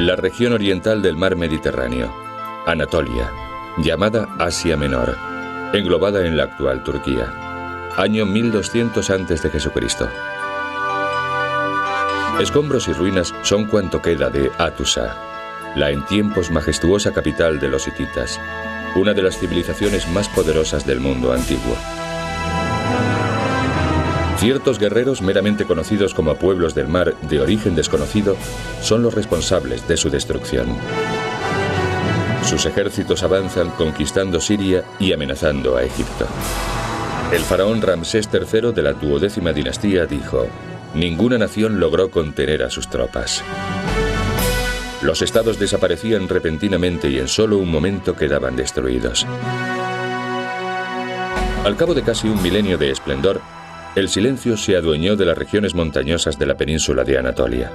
La región oriental del mar Mediterráneo, Anatolia, llamada Asia Menor, englobada en la actual Turquía. Año 1200 a.C. Escombros y ruinas son cuanto queda de Hattusa, la en tiempos majestuosa capital de los hititas, una de las civilizaciones más poderosas del mundo antiguo. Ciertos guerreros meramente conocidos como pueblos del mar de origen desconocido son los responsables de su destrucción. Sus ejércitos avanzan conquistando Siria y amenazando a Egipto. El faraón Ramsés III de la 12ª dinastía dijo: ninguna nación logró contener a sus tropas. Los estados desaparecían repentinamente y en solo un momento quedaban destruidos. Al cabo de casi un milenio de esplendor, el silencio se adueñó de las regiones montañosas de la península de Anatolia.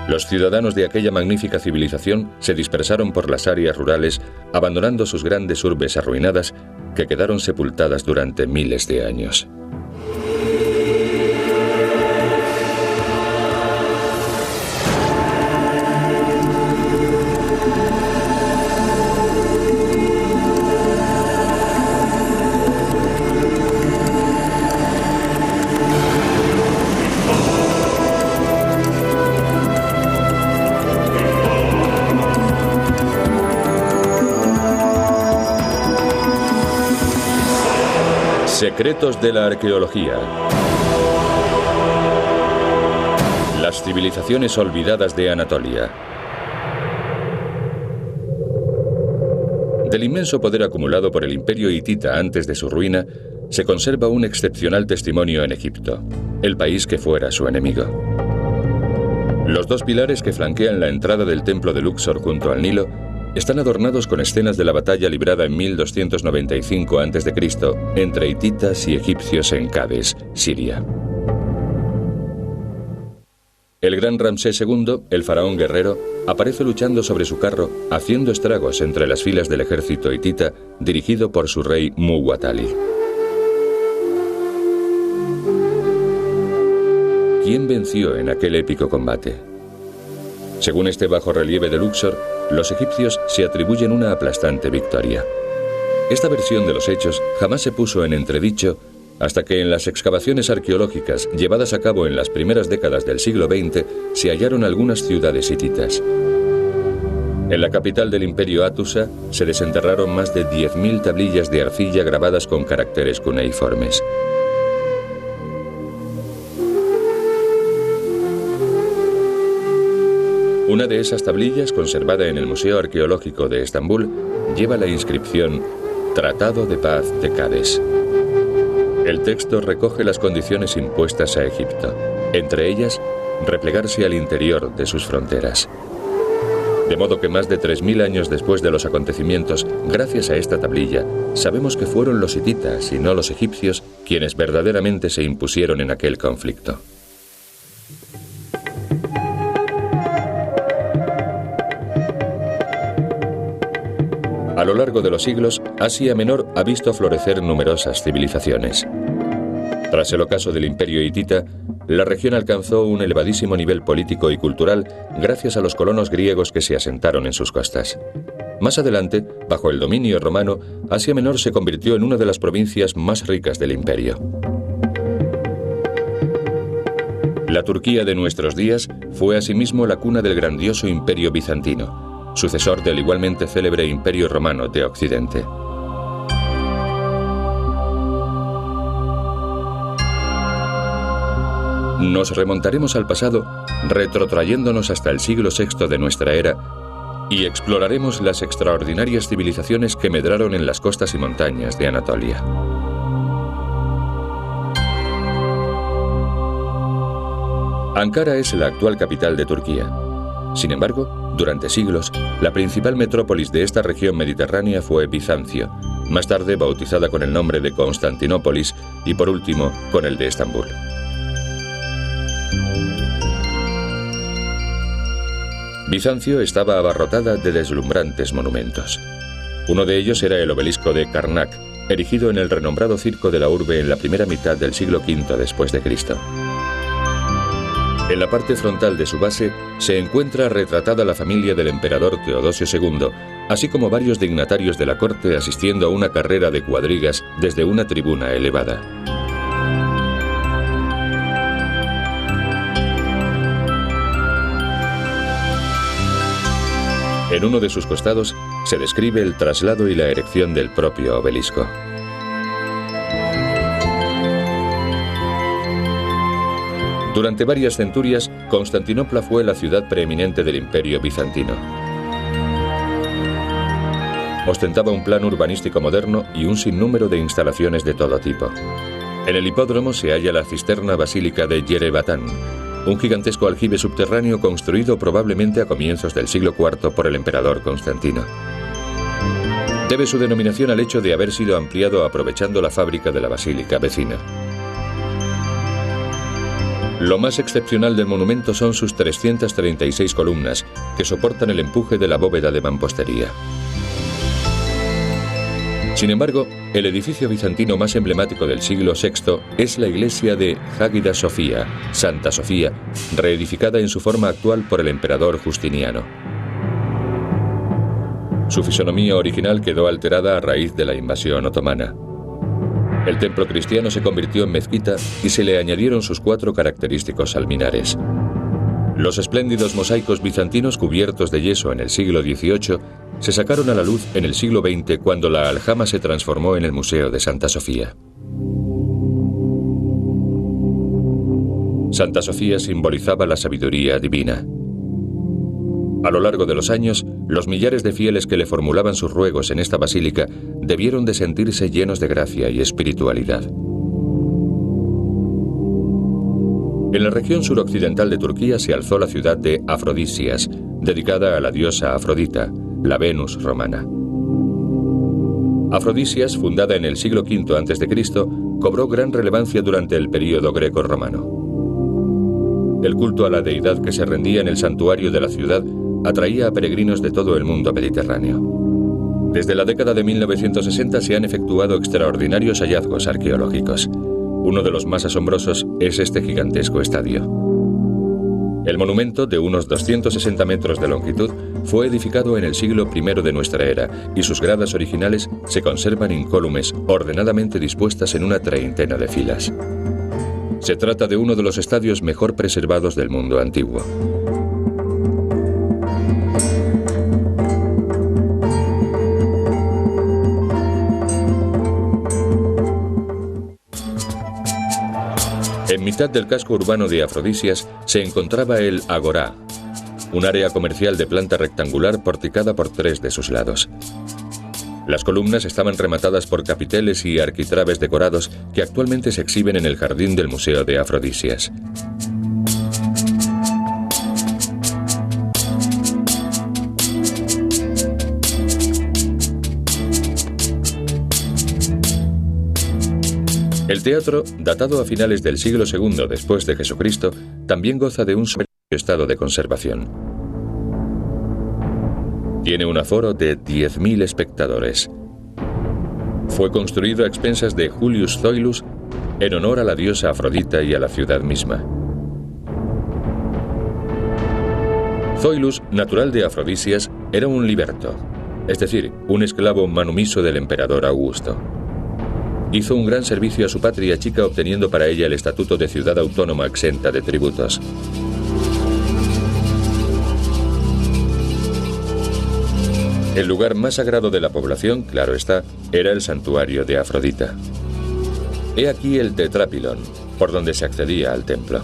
Los ciudadanos de aquella magnífica civilización se dispersaron por las áreas rurales, abandonando sus grandes urbes arruinadas que quedaron sepultadas durante miles de años. Secretos de la arqueología. Las civilizaciones olvidadas de Anatolia. Del inmenso poder acumulado por el imperio hitita antes de su ruina, se conserva un excepcional testimonio en Egipto, el país que fuera su enemigo. Los dos pilares que flanquean la entrada del templo de Luxor junto al Nilo están adornados con escenas de la batalla librada en 1295 a.C. entre hititas y egipcios en Cades, Siria. El gran Ramsés II, el faraón guerrero, aparece luchando sobre su carro, haciendo estragos entre las filas del ejército hitita dirigido por su rey Muwatalli. ¿Quién venció en aquel épico combate? Según este bajorrelieve de Luxor, los egipcios se atribuyen una aplastante victoria. Esta versión de los hechos jamás se puso en entredicho hasta que en las excavaciones arqueológicas llevadas a cabo en las primeras décadas del siglo XX se hallaron algunas ciudades hititas. En la capital del imperio Hattusa se desenterraron más de 10.000 tablillas de arcilla grabadas con caracteres cuneiformes. Una de esas tablillas, conservada en el Museo Arqueológico de Estambul, lleva la inscripción Tratado de Paz de Cades. El texto recoge las condiciones impuestas a Egipto, entre ellas, replegarse al interior de sus fronteras. De modo que más de 3.000 años después de los acontecimientos, gracias a esta tablilla, sabemos que fueron los hititas y no los egipcios quienes verdaderamente se impusieron en aquel conflicto. A lo largo de los siglos, Asia Menor ha visto florecer numerosas civilizaciones. Tras el ocaso del imperio hitita, la región alcanzó un elevadísimo nivel político y cultural gracias a los colonos griegos que se asentaron en sus costas. Más adelante, bajo el dominio romano, Asia Menor se convirtió en una de las provincias más ricas del imperio. La Turquía de nuestros días fue asimismo la cuna del grandioso imperio bizantino, sucesor del igualmente célebre Imperio Romano de Occidente. Nos remontaremos al pasado, retrotrayéndonos hasta el siglo VI de nuestra era, y exploraremos las extraordinarias civilizaciones que medraron en las costas y montañas de Anatolia. Ankara es la actual capital de Turquía. Sin embargo, durante siglos, la principal metrópolis de esta región mediterránea fue Bizancio, más tarde bautizada con el nombre de Constantinópolis y por último con el de Estambul. Bizancio estaba abarrotada de deslumbrantes monumentos. Uno de ellos era el obelisco de Karnak, erigido en el renombrado circo de la urbe en la primera mitad del siglo V después de Cristo. En la parte frontal de su base se encuentra retratada la familia del emperador Teodosio II, así como varios dignatarios de la corte asistiendo a una carrera de cuadrigas desde una tribuna elevada. En uno de sus costados se describe el traslado y la erección del propio obelisco. Durante varias centurias, Constantinopla fue la ciudad preeminente del Imperio bizantino. Ostentaba un plan urbanístico moderno y un sinnúmero de instalaciones de todo tipo. En el hipódromo se halla la cisterna basílica de Yerebatán, un gigantesco aljibe subterráneo construido probablemente a comienzos del siglo IV por el emperador Constantino. Debe su denominación al hecho de haber sido ampliado aprovechando la fábrica de la basílica vecina. Lo más excepcional del monumento son sus 336 columnas, que soportan el empuje de la bóveda de mampostería. Sin embargo, el edificio bizantino más emblemático del siglo VI es la iglesia de Hagia Sofía, Santa Sofía, reedificada en su forma actual por el emperador Justiniano. Su fisonomía original quedó alterada a raíz de la invasión otomana. El templo cristiano se convirtió en mezquita y se le añadieron sus 4 característicos alminares. Los espléndidos mosaicos bizantinos cubiertos de yeso en el siglo XVIII se sacaron a la luz en el siglo XX cuando la aljama se transformó en el Museo de Santa Sofía. Santa Sofía simbolizaba la sabiduría divina. A lo largo de los años, los millares de fieles que le formulaban sus ruegos en esta basílica debieron de sentirse llenos de gracia y espiritualidad. En la región suroccidental de Turquía se alzó la ciudad de Afrodisias, dedicada a la diosa Afrodita, la Venus romana. Afrodisias, fundada en el siglo V a.C., cobró gran relevancia durante el período greco-romano. El culto a la deidad que se rendía en el santuario de la ciudad atraía a peregrinos de todo el mundo mediterráneo. Desde la década de 1960 se han efectuado extraordinarios hallazgos arqueológicos. Uno de los más asombrosos es este gigantesco estadio. El monumento, de unos 260 metros de longitud, fue edificado en el siglo I de nuestra era y sus gradas originales se conservan incólumes, ordenadamente dispuestas en una treintena de filas. Se trata de uno de los estadios mejor preservados del mundo antiguo. En mitad del casco urbano de Afrodisias se encontraba el Agorá, un área comercial de planta rectangular porticada por 3 de sus lados. Las columnas estaban rematadas por capiteles y arquitrabes decorados que actualmente se exhiben en el jardín del Museo de Afrodisias. El teatro, datado a finales del siglo II después de Jesucristo, también goza de un soberbio estado de conservación. Tiene un aforo de 10.000 espectadores. Fue construido a expensas de Julius Zoilus en honor a la diosa Afrodita y a la ciudad misma. Zoilus, natural de Afrodisias, era un liberto, es decir, un esclavo manumiso del emperador Augusto. Hizo un gran servicio a su patria chica obteniendo para ella el estatuto de ciudad autónoma exenta de tributos. El lugar más sagrado de la población, claro está, era el santuario de Afrodita. He aquí el tetrápilon, por donde se accedía al templo.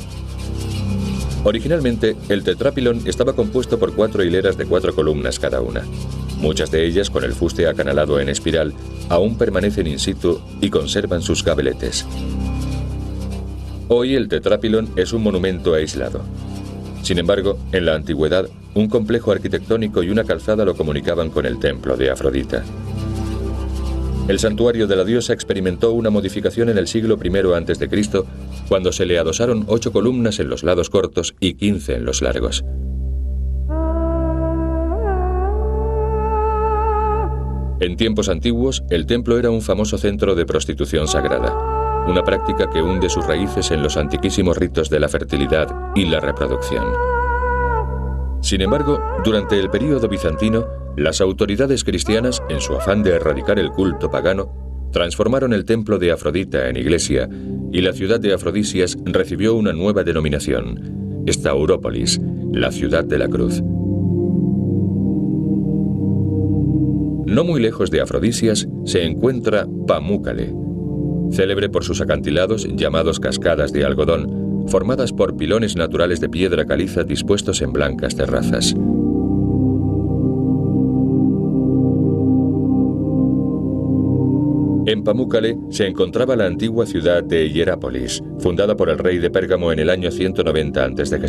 Originalmente, el tetrápilon estaba compuesto por 4 hileras de 4 columnas cada una. Muchas de ellas, con el fuste acanalado en espiral, aún permanecen in situ y conservan sus gabeletes. Hoy el tetrápilon es un monumento aislado. Sin embargo, en la antigüedad, un complejo arquitectónico y una calzada lo comunicaban con el templo de Afrodita. El santuario de la diosa experimentó una modificación en el siglo I a.C., cuando se le adosaron 8 columnas en los lados cortos y 15 en los largos. En tiempos antiguos, el templo era un famoso centro de prostitución sagrada. una práctica que hunde sus raíces en los antiquísimos ritos de la fertilidad y la reproducción. Sin embargo, durante el período bizantino, las autoridades cristianas, en su afán de erradicar el culto pagano, transformaron el templo de Afrodita en iglesia y la ciudad de Afrodisias recibió una nueva denominación, Staurópolis, la ciudad de la cruz. No muy lejos de Afrodisias se encuentra Pamúcale, célebre por sus acantilados llamados cascadas de algodón, formadas por pilones naturales de piedra caliza dispuestos en blancas terrazas. En Pamúcale se encontraba la antigua ciudad de Hierápolis, fundada por el rey de Pérgamo en el año 190 a.C.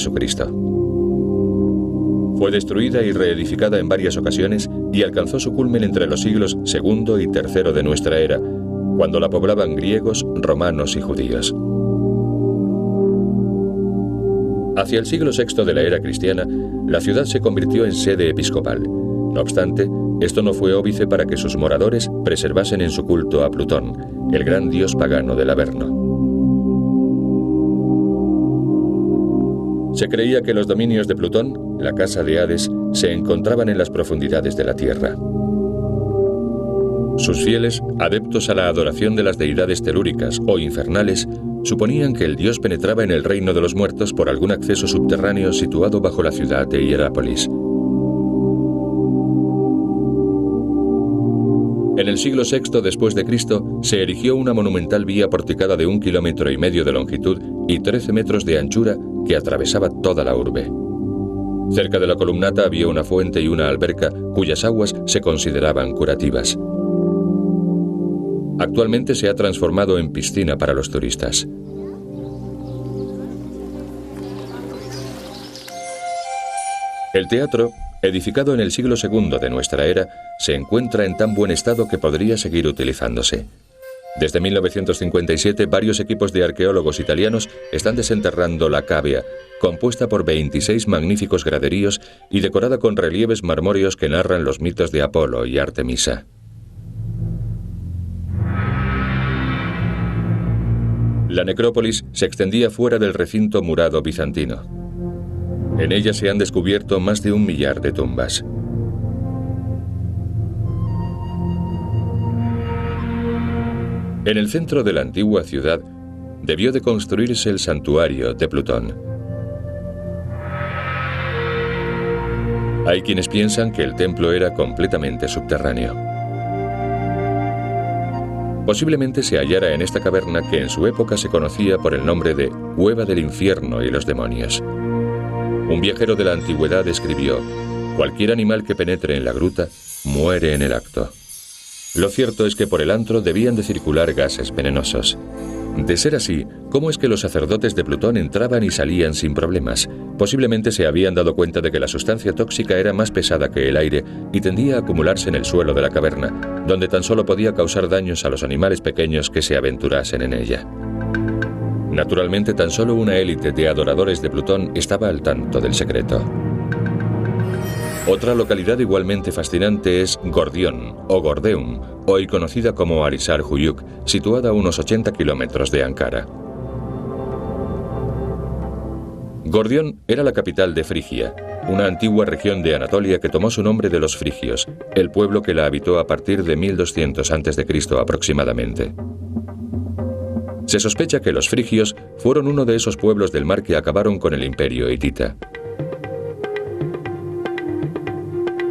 Fue destruida y reedificada en varias ocasiones y alcanzó su culmen entre los siglos II y III de nuestra era, cuando la poblaban griegos, romanos y judíos. Hacia el siglo VI de la era cristiana, la ciudad se convirtió en sede episcopal. No obstante, esto no fue óbice para que sus moradores preservasen en su culto a Plutón, el gran dios pagano del Averno. Se creía que los dominios de Plutón, la casa de Hades, se encontraban en las profundidades de la tierra. Sus fieles, adeptos a la adoración de las deidades telúricas o infernales, suponían que el dios penetraba en el reino de los muertos por algún acceso subterráneo situado bajo la ciudad de Hierápolis. En el siglo VI después de Cristo se erigió una monumental vía porticada de 1,5 kilómetros de longitud y 13 metros de anchura que atravesaba toda la urbe. Cerca de la columnata había una fuente y una alberca cuyas aguas se consideraban curativas. Actualmente se ha transformado en piscina para los turistas. El teatro, edificado en el siglo II de nuestra era, se encuentra en tan buen estado que podría seguir utilizándose. Desde 1957, varios equipos de arqueólogos italianos están desenterrando la cavea, compuesta por 26 magníficos graderíos y decorada con relieves marmóreos que narran los mitos de Apolo y Artemisa. La necrópolis se extendía fuera del recinto murado bizantino. En ella se han descubierto más de 1 millar de tumbas. En el centro de la antigua ciudad debió de construirse el santuario de Plutón. Hay quienes piensan que el templo era completamente subterráneo. Posiblemente se hallara en esta caverna que en su época se conocía por el nombre de Cueva del Infierno y los Demonios. Un viajero de la antigüedad escribió: «Cualquier animal que penetre en la gruta muere en el acto». Lo cierto es que por el antro debían de circular gases venenosos. De ser así, ¿cómo es que los sacerdotes de Plutón entraban y salían sin problemas? Posiblemente se habían dado cuenta de que la sustancia tóxica era más pesada que el aire y tendía a acumularse en el suelo de la caverna, donde tan solo podía causar daños a los animales pequeños que se aventurasen en ella. Naturalmente, tan solo una élite de adoradores de Plutón estaba al tanto del secreto. Otra localidad igualmente fascinante es Gordión, o Gordeum, hoy conocida como Arisar-Huyuk, situada a unos 80 kilómetros de Ankara. Gordión era la capital de Frigia, una antigua región de Anatolia que tomó su nombre de los frigios, el pueblo que la habitó a partir de 1200 a.C. aproximadamente. Se sospecha que los frigios fueron uno de esos pueblos del mar que acabaron con el imperio hitita.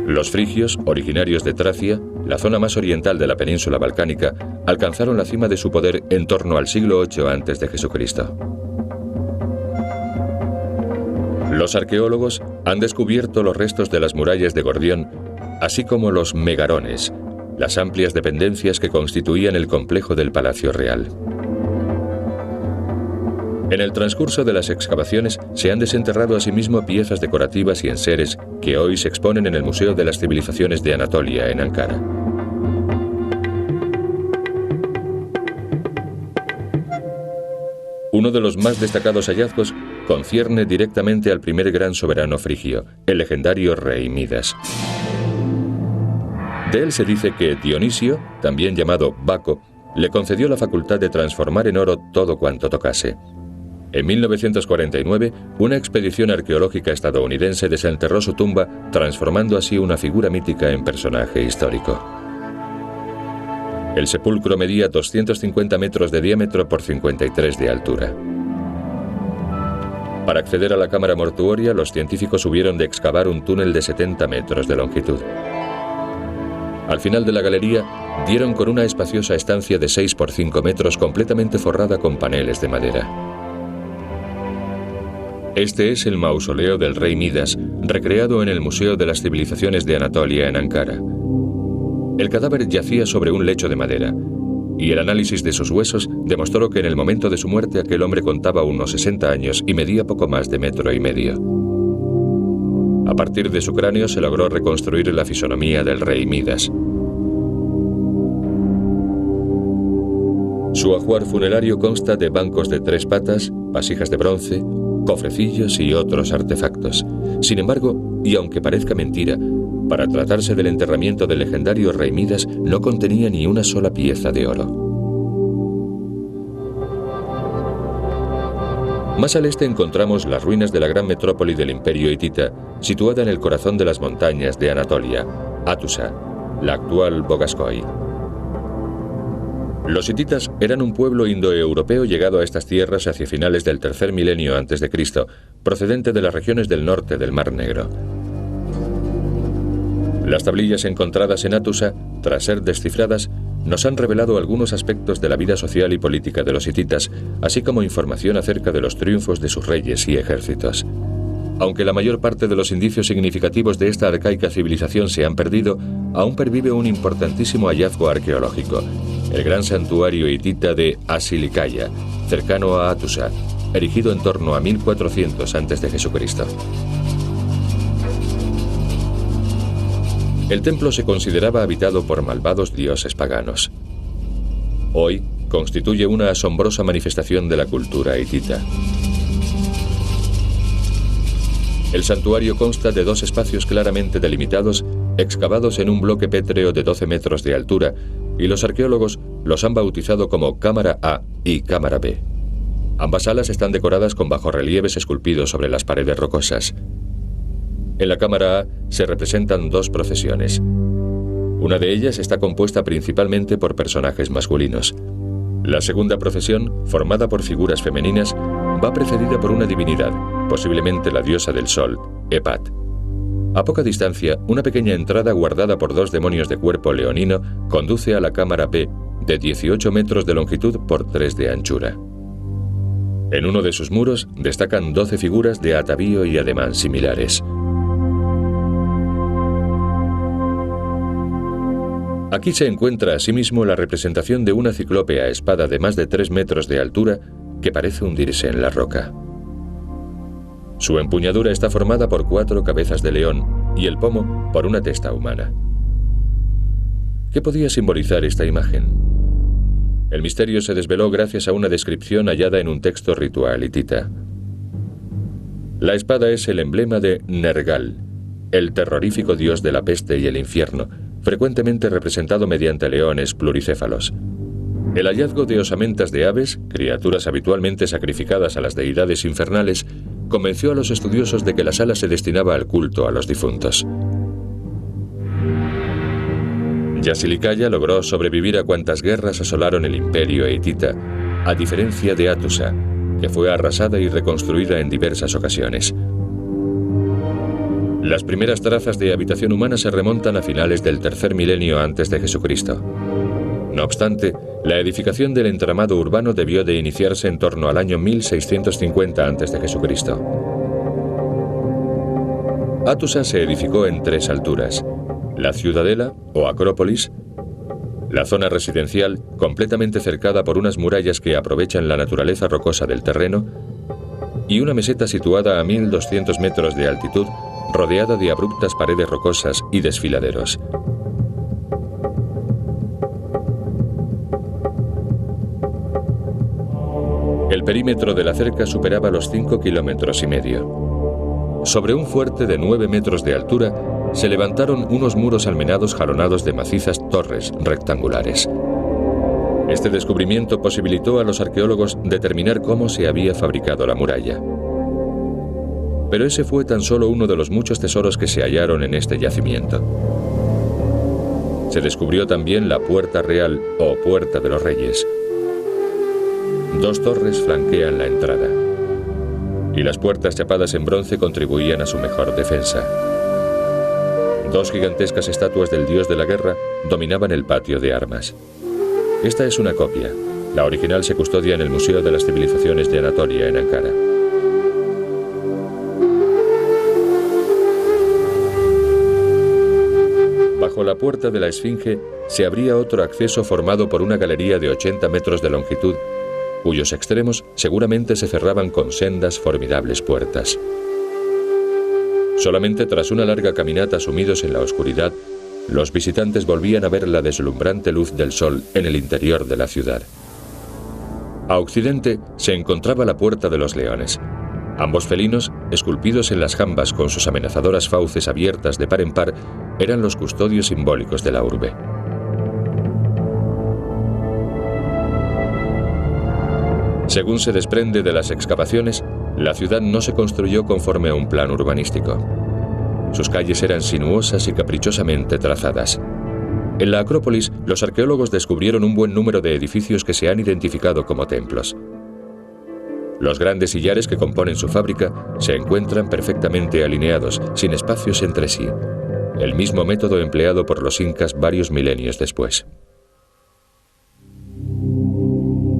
Los frigios, originarios de Tracia, la zona más oriental de la península balcánica, alcanzaron la cima de su poder en torno al siglo VIII a.C. Los arqueólogos han descubierto los restos de las murallas de Gordión, así como los megarones, las amplias dependencias que constituían el complejo del Palacio Real. En el transcurso de las excavaciones se han desenterrado asimismo piezas decorativas y enseres que hoy se exponen en el Museo de las Civilizaciones de Anatolia, en Ankara. Uno de los más destacados hallazgos concierne directamente al primer gran soberano frigio, el legendario rey Midas. De él se dice que Dionisio, también llamado Baco, le concedió la facultad de transformar en oro todo cuanto tocase. En 1949, una expedición arqueológica estadounidense desenterró su tumba, transformando así una figura mítica en personaje histórico. El sepulcro medía 250 metros de diámetro por 53 de altura. Para acceder a la cámara mortuoria, los científicos hubieron de excavar un túnel de 70 metros de longitud. Al final de la galería, dieron con una espaciosa estancia de 6 por 5 metros completamente forrada con paneles de madera. Este es el mausoleo del rey Midas, recreado en el Museo de las Civilizaciones de Anatolia en Ankara. El cadáver yacía sobre un lecho de madera, y el análisis de sus huesos demostró que en el momento de su muerte aquel hombre contaba unos 60 años y medía poco más de 1,5 metros. A partir de su cráneo se logró reconstruir la fisonomía del rey Midas. Su ajuar funerario consta de bancos de 3 patas, vasijas de bronce, cofrecillos y otros artefactos. Sin embargo, y aunque parezca mentira, para tratarse del enterramiento del legendario rey Midas, no contenía ni una sola pieza de oro. Más al este encontramos las ruinas de la gran metrópoli del imperio hitita, situada en el corazón de las montañas de Anatolia, Hattusa, la actual Bogaskoy. Los hititas eran un pueblo indoeuropeo llegado a estas tierras hacia finales del tercer milenio a.C., procedente de las regiones del norte del Mar Negro. Las tablillas encontradas en Hattusa, tras ser descifradas, nos han revelado algunos aspectos de la vida social y política de los hititas, así como información acerca de los triunfos de sus reyes y ejércitos. Aunque la mayor parte de los indicios significativos de esta arcaica civilización se han perdido, aún pervive un importantísimo hallazgo arqueológico: el gran santuario hitita de Asilikaya, cercano a Hattusa, erigido en torno a 1400 a.C. El templo se consideraba habitado por malvados dioses paganos. Hoy constituye una asombrosa manifestación de la cultura hitita. El santuario consta de 2 espacios claramente delimitados, excavados en un bloque pétreo de 12 metros de altura, y los arqueólogos los han bautizado como Cámara A y Cámara B. Ambas salas están decoradas con bajorrelieves esculpidos sobre las paredes rocosas. En la Cámara A se representan 2 procesiones. Una de ellas está compuesta principalmente por personajes masculinos. La segunda procesión, formada por figuras femeninas, va precedida por una divinidad, posiblemente la diosa del sol, Hepat. A poca distancia, una pequeña entrada guardada por 2 demonios de cuerpo leonino conduce a la Cámara B, de 18 metros de longitud por 3 de anchura. En uno de sus muros destacan 12 figuras de atavío y ademán similares. Aquí se encuentra asimismo la representación de una ciclópea espada de más de 3 metros de altura que parece hundirse en la roca. Su empuñadura está formada por 4 cabezas de león y el pomo por una testa humana. ¿Qué podía simbolizar esta imagen? El misterio se desveló gracias a una descripción hallada en un texto ritual hitita. La espada es el emblema de Nergal, el terrorífico dios de la peste y el infierno, frecuentemente representado mediante leones pluricéfalos. El hallazgo de osamentas de aves, criaturas habitualmente sacrificadas a las deidades infernales, convenció a los estudiosos de que la sala se destinaba al culto a los difuntos. Yasilikaya logró sobrevivir a cuantas guerras asolaron el imperio hitita, a diferencia de Hattusa, que fue arrasada y reconstruida en diversas ocasiones. Las primeras trazas de habitación humana se remontan a finales del tercer milenio antes de Jesucristo. No obstante, la edificación del entramado urbano debió de iniciarse en torno al año 1650 a.C. Hattusa se edificó en 3 alturas: la ciudadela o acrópolis, la zona residencial, completamente cercada por unas murallas que aprovechan la naturaleza rocosa del terreno, y una meseta situada a 1200 metros de altitud, rodeada de abruptas paredes rocosas y desfiladeros. El perímetro de la cerca superaba los 5,5 kilómetros. Sobre un fuerte de 9 metros de altura se levantaron unos muros almenados jalonados de macizas torres rectangulares. Este descubrimiento posibilitó a los arqueólogos determinar cómo se había fabricado la muralla. Pero ese fue tan solo uno de los muchos tesoros que se hallaron en este yacimiento. Se descubrió también la Puerta Real o Puerta de los Reyes. 2 torres flanquean la entrada, y las puertas chapadas en bronce contribuían a su mejor defensa. 2 gigantescas estatuas del dios de la guerra dominaban el patio de armas. Esta es una copia. La original se custodia en el Museo de las Civilizaciones de Anatolia, en Ankara. Bajo la puerta de la Esfinge se abría otro acceso formado por una galería de 80 metros de longitud, cuyos extremos seguramente se cerraban con sendas formidables puertas. Solamente tras una larga caminata sumidos en la oscuridad, los visitantes volvían a ver la deslumbrante luz del sol en el interior de la ciudad. A occidente se encontraba la Puerta de los Leones. Ambos felinos, esculpidos en las jambas con sus amenazadoras fauces abiertas de par en par, eran los custodios simbólicos de la urbe. Según se desprende de las excavaciones, la ciudad no se construyó conforme a un plan urbanístico. Sus calles eran sinuosas y caprichosamente trazadas. En la Acrópolis, los arqueólogos descubrieron un buen número de edificios que se han identificado como templos. Los grandes sillares que componen su fábrica se encuentran perfectamente alineados, sin espacios entre sí, el mismo método empleado por los incas varios milenios después.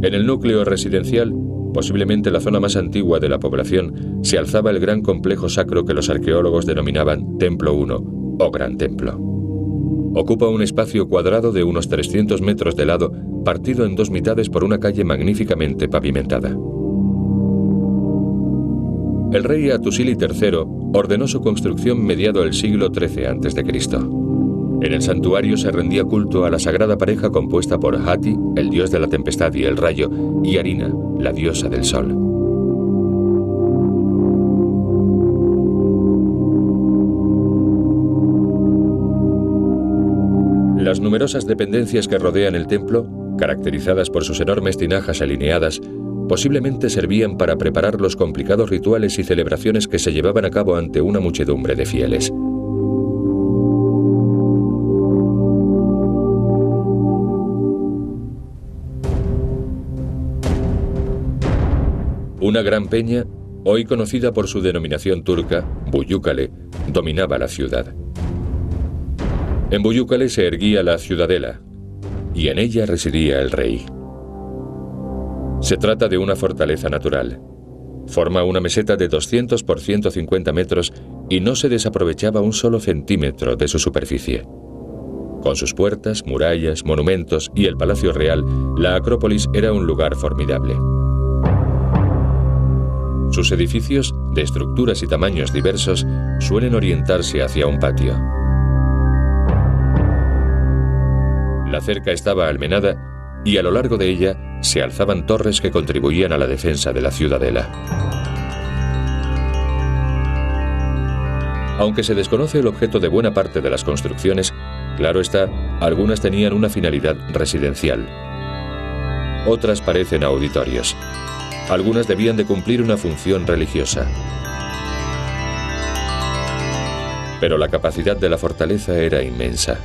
En el núcleo residencial, posiblemente la zona más antigua de la población, se alzaba el gran complejo sacro que los arqueólogos denominaban Templo I o Gran Templo. Ocupa un espacio cuadrado de unos 300 metros de lado, partido en 2 mitades por una calle magníficamente pavimentada. El rey Hattusili III ordenó su construcción mediado el siglo XIII a.C. En el santuario se rendía culto a la sagrada pareja compuesta por Hati, el dios de la tempestad y el rayo, y Harina, la diosa del sol. Las numerosas dependencias que rodean el templo, caracterizadas por sus enormes tinajas alineadas, posiblemente servían para preparar los complicados rituales y celebraciones que se llevaban a cabo ante una muchedumbre de fieles. Una gran peña, hoy conocida por su denominación turca, Buyukale, dominaba la ciudad. En Buyukale se erguía la ciudadela, y en ella residía el rey. Se trata de una fortaleza natural. Forma una meseta de 200 por 150 metros y no se desaprovechaba un solo centímetro de su superficie. Con sus puertas, murallas, monumentos y el Palacio Real, la Acrópolis era un lugar formidable. Sus edificios, de estructuras y tamaños diversos, suelen orientarse hacia un patio. La cerca estaba almenada y a lo largo de ella se alzaban torres que contribuían a la defensa de la ciudadela. Aunque se desconoce el objeto de buena parte de las construcciones, claro está, algunas tenían una finalidad residencial. Otras parecen auditorios. Algunas debían de cumplir una función religiosa. Pero la capacidad de la fortaleza era inmensa.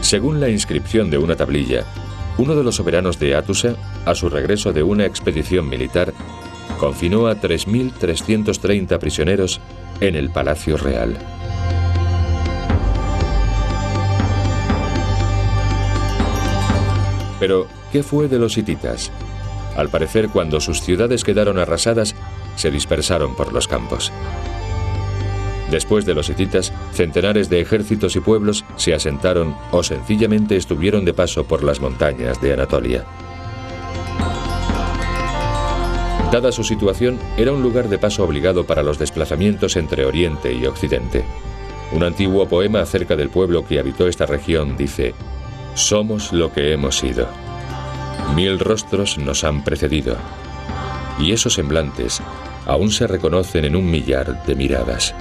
Según la inscripción de una tablilla, uno de los soberanos de Hattusa, a su regreso de una expedición militar, confinó a 3.330 prisioneros en el Palacio Real. Pero, ¿qué fue de los hititas? Al parecer, cuando sus ciudades quedaron arrasadas, se dispersaron por los campos. Después de los hititas, centenares de ejércitos y pueblos se asentaron o sencillamente estuvieron de paso por las montañas de Anatolia. Dada su situación, era un lugar de paso obligado para los desplazamientos entre Oriente y Occidente. Un antiguo poema acerca del pueblo que habitó esta región dice: «Somos lo que hemos sido. 1000 rostros nos han precedido, y esos semblantes aún se reconocen en 1 millar de miradas».